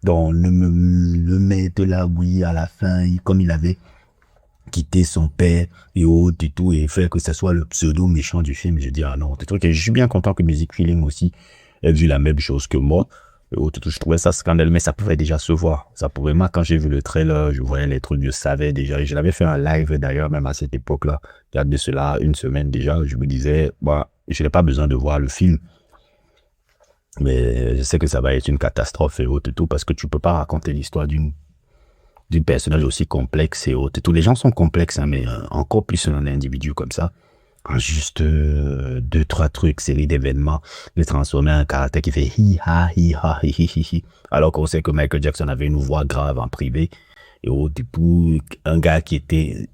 Donc, le maître là, oui, à la fin, comme il avait quitté son père et autres et tout, et faire que ce soit le pseudo méchant du film, je dis, ah non, c'est truc. Et je suis bien content que Music Feeling aussi ait vu la même chose que moi. Et autres, je trouvais ça scandaleux, mais ça pouvait déjà se voir. Ça pouvait, moi, quand j'ai vu le trailer, je voyais les trucs, je savais déjà. Et je l'avais fait un live d'ailleurs, même à cette époque-là. Il y a de cela une semaine déjà, je me disais, bah, je n'ai pas besoin de voir le film. Mais je sais que ça va être une catastrophe et autres et tout, parce que tu peux pas raconter l'histoire d'une personnage aussi complexe et autres. Tous les gens sont complexes, hein, mais encore plus un individu comme ça. En juste deux, trois trucs, série d'événements, les transformer en un caractère qui fait hi ha hi hi hi hi. Alors qu'on sait que Michael Jackson avait une voix grave en privé. Et autres, et tout, un gars qui était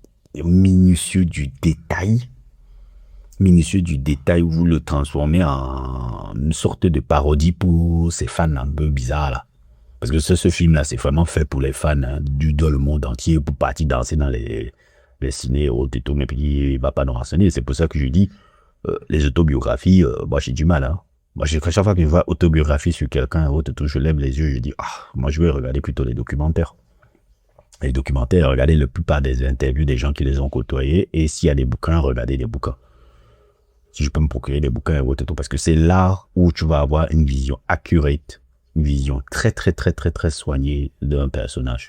minutieux du détail, minutieux du détail, où vous le transformez en une sorte de parodie pour ces fans un peu bizarres là. Parce que ce film-là, c'est vraiment fait pour les fans, hein, dans le monde entier, pour partir danser dans les ciné et tout, mais puis il va pas nous renseigner. C'est pour ça que je dis, les autobiographies, moi j'ai du mal. Hein. Moi, chaque fois que je vois autobiographie sur quelqu'un, autre, tout, je lève les yeux, je dis, ah, moi je vais regarder plutôt les documentaires. Les documentaires, regardez la plupart des interviews des gens qui les ont côtoyés, et s'il y a des bouquins, regardez des bouquins. Si je peux me procurer des bouquins et autres, tout, parce que c'est là où tu vas avoir une vision accurate, une vision très, très, très, très, très soignée d'un personnage.